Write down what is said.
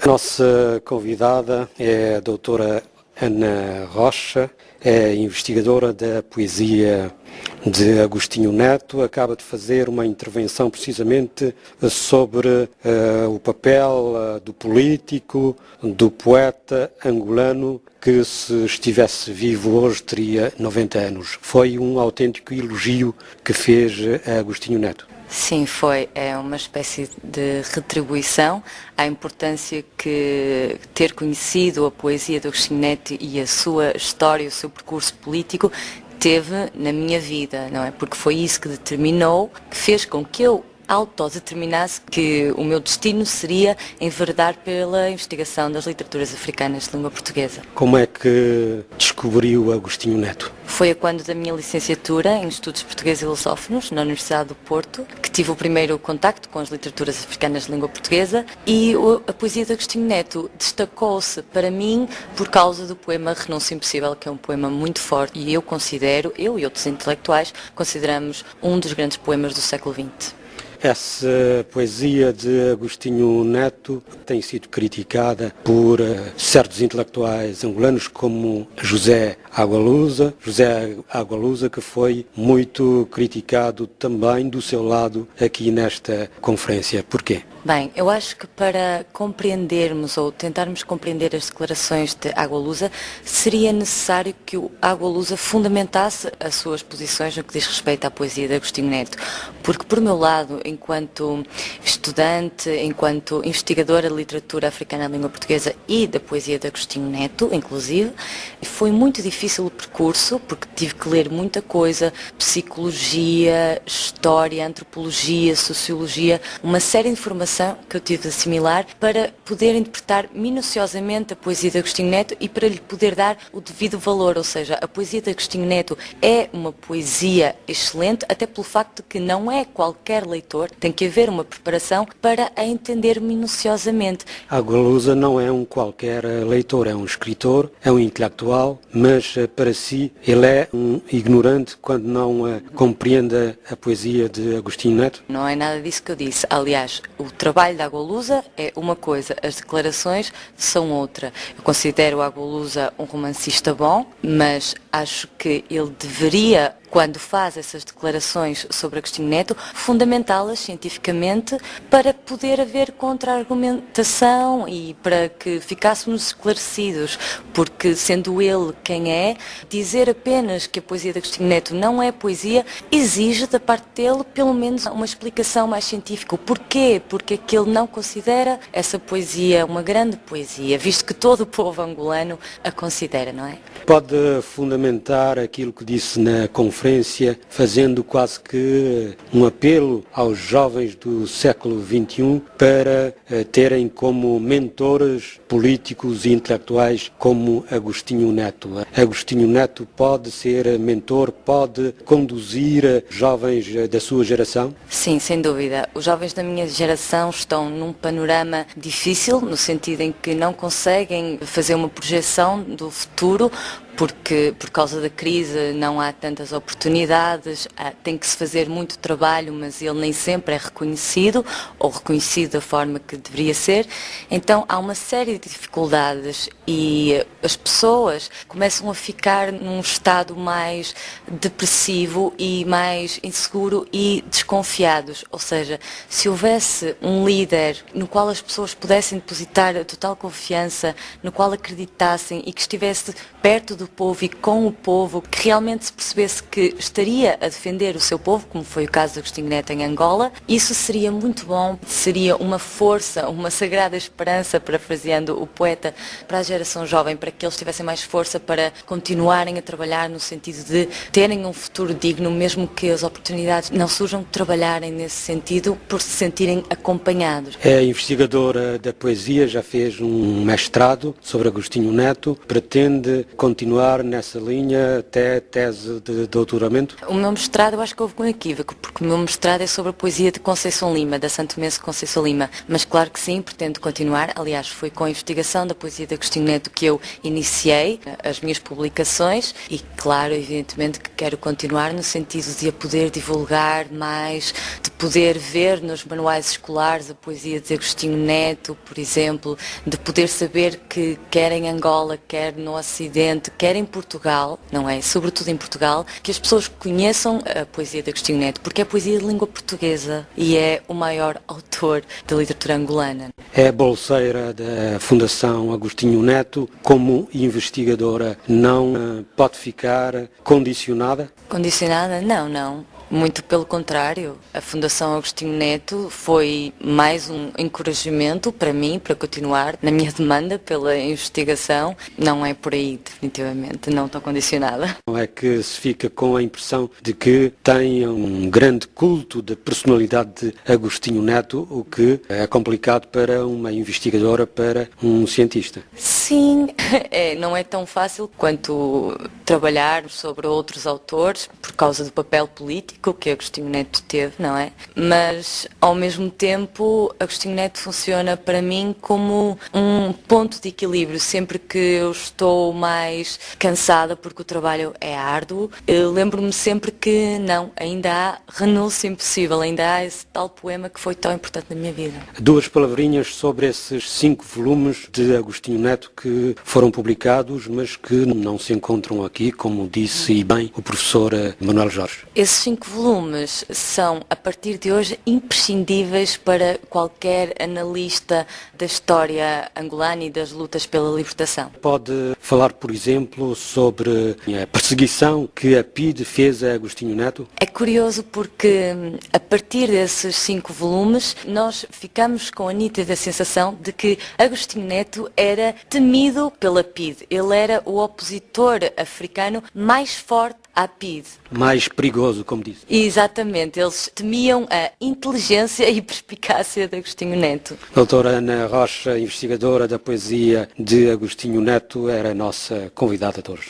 A nossa convidada é a doutora Ana Rocha, é investigadora da poesia de Agostinho Neto, acaba de fazer uma intervenção precisamente sobre o papel do político, do poeta angolano, que se estivesse vivo hoje teria 90 anos. Foi um autêntico elogio que fez a Agostinho Neto. Sim, foi. É uma espécie de retribuição à importância que ter conhecido a poesia de Agostinho Neto e a sua história, o seu percurso político teve na minha vida, não é? Porque foi isso que determinou, que fez com que eu autodeterminasse que o meu destino seria enverdar pela investigação das literaturas africanas de língua portuguesa. Como é que descobriu Agostinho Neto? Foi a quando da minha licenciatura em Estudos Portugueses e Lusófonos, na Universidade do Porto, que tive o primeiro contacto com as literaturas africanas de língua portuguesa, e a poesia de Agostinho Neto destacou-se para mim por causa do poema Renúncia Impossível, que é um poema muito forte, e eu e outros intelectuais, consideramos um dos grandes poemas do século XX. Essa poesia de Agostinho Neto tem sido criticada por certos intelectuais angolanos como José Agualusa, que foi muito criticado também do seu lado aqui nesta conferência. Porquê? Bem, eu acho que para compreendermos ou tentarmos compreender as declarações de Agualusa, seria necessário que o Agualusa fundamentasse as suas posições no que diz respeito à poesia de Agostinho Neto. Porque, por meu lado, enquanto estudante, enquanto investigadora de literatura africana de língua portuguesa e da poesia de Agostinho Neto, inclusive, foi muito difícil o percurso, porque tive que ler muita coisa, psicologia, história, antropologia, sociologia, uma série de informação que eu tive de assimilar para poder interpretar minuciosamente a poesia de Agostinho Neto e para lhe poder dar o devido valor, ou seja, a poesia de Agostinho Neto é uma poesia excelente, até pelo facto de que não é qualquer leitor, tem que haver uma preparação para a entender minuciosamente. Agualusa não é um qualquer leitor, é um escritor, é um intelectual, mas para si ele é um ignorante quando não compreende a poesia de Agostinho Neto? Não é nada disso que eu disse. Aliás, o trabalho da Agualusa é uma coisa, as declarações são outra. Eu considero a Agualusa um romancista bom, mas acho que ele deveria, quando faz essas declarações sobre Agostinho Neto, fundamentá-las cientificamente para poder haver contra-argumentação e para que ficássemos esclarecidos, porque sendo ele quem é, dizer apenas que a poesia de Agostinho Neto não é poesia exige da parte dele pelo menos uma explicação mais científica. O porquê? Porque é que ele não considera essa poesia uma grande poesia, visto que todo o povo angolano a considera, não é? Pode fundamentar aquilo que disse na conferência, fazendo quase que um apelo aos jovens do século XXI para terem como mentores políticos e intelectuais como Agostinho Neto. Agostinho Neto pode ser mentor, pode conduzir jovens da sua geração? Sim, sem dúvida. Os jovens da minha geração estão num panorama difícil, no sentido em que não conseguem fazer uma projeção do futuro, porque por causa da crise não há tantas oportunidades, tem que se fazer muito trabalho, mas ele nem sempre é reconhecido, ou reconhecido da forma que deveria ser. Então há uma série de dificuldades e as pessoas começam a ficar num estado mais depressivo e mais inseguro e desconfiados. Ou seja, se houvesse um líder no qual as pessoas pudessem depositar a total confiança, no qual acreditassem e que estivesse perto do povo e com o povo, que realmente se percebesse que estaria a defender o seu povo, como foi o caso de Agostinho Neto em Angola, isso seria muito bom, seria uma força, uma sagrada esperança, parafraseando o poeta, para a geração jovem, para que eles tivessem mais força para continuarem a trabalhar no sentido de terem um futuro digno, mesmo que as oportunidades não surjam, trabalharem nesse sentido por se sentirem acompanhados. É investigadora da poesia, já fez um mestrado sobre Agostinho Neto, pretende continuar continuar nessa linha até tese de doutoramento? O meu mestrado, eu acho que houve um equívoco, porque o meu mestrado é sobre a poesia de Conceição Lima, da Santomense Conceição Lima. Mas claro que sim, pretendo continuar. Aliás, foi com a investigação da poesia de Agostinho Neto que eu iniciei as minhas publicações e, claro, evidentemente que quero continuar no sentido de a poder divulgar mais, de poder ver nos manuais escolares a poesia de Agostinho Neto, por exemplo, de poder saber que quer em Angola, quer no Ocidente, quer em Portugal, não é? Sobretudo em Portugal, que as pessoas conheçam a poesia de Agostinho Neto, porque é poesia de língua portuguesa e é o maior autor da literatura angolana. É bolseira da Fundação Agostinho Neto. Como investigadora, não pode ficar condicionada? Condicionada? Não, não. Muito pelo contrário, a Fundação Agostinho Neto foi mais um encorajamento para mim, para continuar na minha demanda pela investigação. Não é por aí, definitivamente, não estou condicionada. Não é que se fica com a impressão de que tem um grande culto de personalidade de Agostinho Neto, o que é complicado para uma investigadora, para um cientista? Sim, não é tão fácil quanto trabalhar sobre outros autores, por causa do papel político que Agostinho Neto teve, não é? Mas, ao mesmo tempo, Agostinho Neto funciona para mim como um ponto de equilíbrio. Sempre que eu estou mais cansada porque o trabalho é árduo, lembro-me sempre que não, ainda há renúncia impossível, ainda há esse tal poema que foi tão importante na minha vida. Duas palavrinhas sobre esses 5 volumes de Agostinho Neto que foram publicados, mas que não se encontram aqui, como disse e bem o professor Manuel Jorge. Esses 5 volumes são, a partir de hoje, imprescindíveis para qualquer analista da história angolana e das lutas pela libertação. Pode falar, por exemplo, sobre a perseguição que a PIDE fez a Agostinho Neto? É curioso porque, a partir desses 5 volumes, nós ficamos com a nítida sensação de que Agostinho Neto era temido pela PIDE. Ele era o opositor africano mais forte à PIDE. Mais perigoso, como disse. Exatamente, eles temiam a inteligência e perspicácia de Agostinho Neto. Doutora Ana Rocha, investigadora da poesia de Agostinho Neto, era a nossa convidada de hoje.